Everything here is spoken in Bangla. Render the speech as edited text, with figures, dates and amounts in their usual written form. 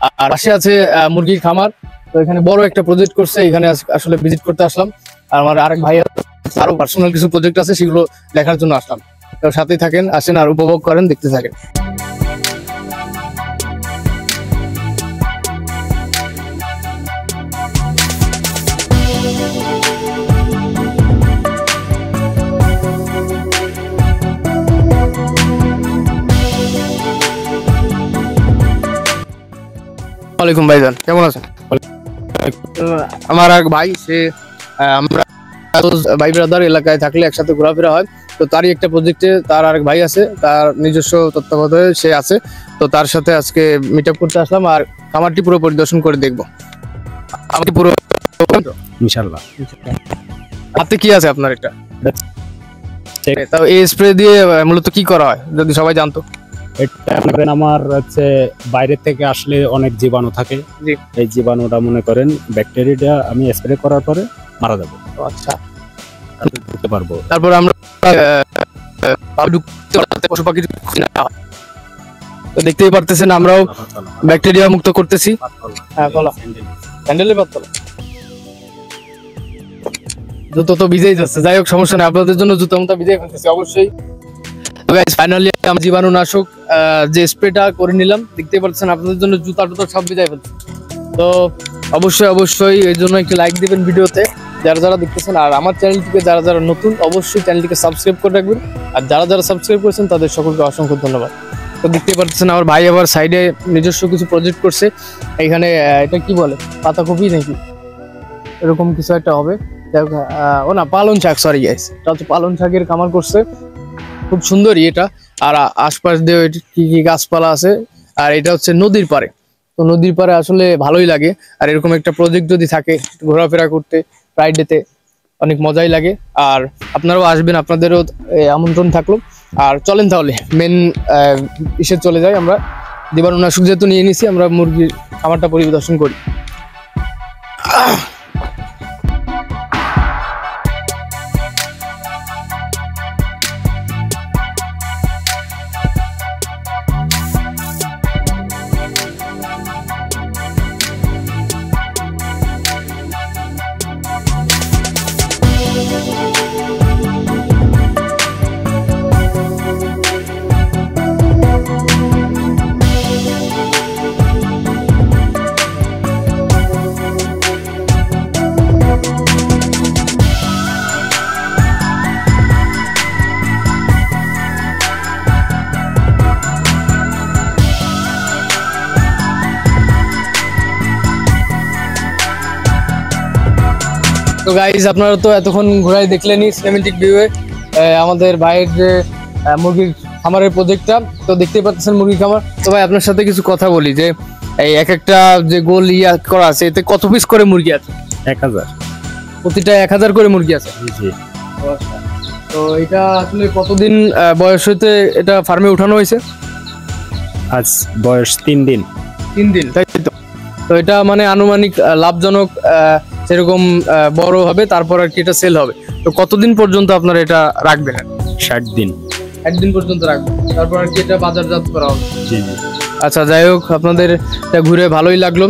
আর পাশে আছে মুরগির খামার। তো এখানে বড় একটা প্রজেক্ট করছে, এখানে আসলে ভিজিট করতে আসলাম। আর আমার আরেক ভাই আরো পার্সোনাল কিছু প্রজেক্ট আছে, সেগুলো দেখার জন্য আসলাম। তো সাথেই থাকেন, আসেন আর উপভোগ করেন, দেখতে থাকেন। ওয়ালাইকুম ভাইজান, কেমন আছেন? আমার এক ভাই, সে আমরা ভাই ব্রাদার এলাকায় থাকলে একসাথে ঘোরাফেরা হয়। তো তারই একটা প্রজেক্টে তার আরেক ভাই আছে, তার নিজস্ব তত্ত্বাবধানে সে আছে। তো তার সাথে আজকে মিট আপ করতে আসলাম আর খামারটি পুরো পরিদর্শন করে দেখবো। আমাকে পুরো ইনশাআল্লাহ। হাতে কি আছে আপনার? একটা তাও এই স্প্রে দিয়ে মূলত কি করা হয় যদি সবাই জানতো? আমার হচ্ছে বাইরে থেকে আসলে অনেক জীবাণু থাকে, এই জীবাণুটা মনে করেন ব্যাকটেরিয়াটা আমি স্প্রে করার পরে মারা যাবে। আচ্ছা, ঢুকতে পারবো। তারপর আমরা পশু পাখি দেখতেই পারতেছেন, আমরাও ব্যাকটেরিয়া মুক্ত করতেছি। জুতো তো ভিজেই যাচ্ছে, যাই হোক সমস্যা নেই, আপনাদের জন্য জুতো মুতা ভিজে ফেলতেছি অবশ্যই। ফাইনালি আমি জীবাণুনাশক যে স্প্রেটা করে নিলাম, দেখতে পাচ্ছেন আপনাদের জন্য জুতা টুতা সব ভিজাই ফেলছি। তো অবশ্যই এর জন্য একটি লাইক দিবেন ভিডিওতে যারা যারা দেখতেছেন। আর আমার চ্যানেলটিকে যারা যারা নতুন, অবশ্যই চ্যানেলটিকে সাবস্ক্রাইব করে রাখবেন। আর যারা যারা সাবস্ক্রাইব করেছেন তাদের সকলকে অসংখ্য ধন্যবাদ। তো দেখতে পাচ্ছেন আমার ভাই আবার সাইডে নিজস্ব কিছু প্রজেক্ট করছে। এখানে এটা কি বলে, পাতাকপি নাকি এরকম কিছু একটা হবে, ও না পালং শাক, সরি গাইস, এটা হচ্ছে পালং শাকের খামার করছে। খুব সুন্দরই এটা। আর আশপাশ দিয়ে কি কি গাছপালা আছে। আর এটা হচ্ছে নদীর পাড়ে। তো নদীর পাড়ে আসলে ভালোই লাগে। আর এরকম একটা প্রজেক্ট যদি থাকে ঘোরাফেরা করতে ফ্রাইডেতে অনেক মজাই লাগে। আর আপনারাও আসবেন, আপনাদেরও আমন্ত্রণ থাকলো। আর চলেন তাহলে মেন ইসে চলে যাই। আমরা জীবাণুনাশক যেহেতু নিয়ে নিছি, আমরা মুরগির খামারটা পরিদর্শন করি। তো গাইজ, আপনারা তো এতক্ষণ ঘোরায় দেখলেনই সিনেমেটিক ভিউয়ে আমাদের ভাইয়ের যে মুরগির খামারের প্রজেক্টটা। তো দেখতেই পাচ্ছেন মুরগির খামার। তো ভাই আপনার সাথে কিছু কথা বলি যে এই এক একটা যে গোল করা আছে, এতে কত পিস করে মুরগি আছে? 1000। প্রতিটা 1000 করে মুরগি আছে? জি। তো এটা আসলে কতদিন বয়স হইতে এটা ফার্মে উঠানো হয়েছে? আজ বয়স 3 দিন। 3 দিন, তাই তো? তো এটা মানে আনুমানিক লাভজনক সেরকম বড় হবে, তারপর আর কি এটা সেল হবে। তো কতদিন পর্যন্ত আপনারা এটা রাখবেন? 60 দিন। 1 দিন পর্যন্ত রাখবেন, তারপর আর কি এটা বাজারজাত করা হবে। জি জি। আচ্ছা, যাই হোক, আপনাদের ঘুরে ভালোই লাগলো।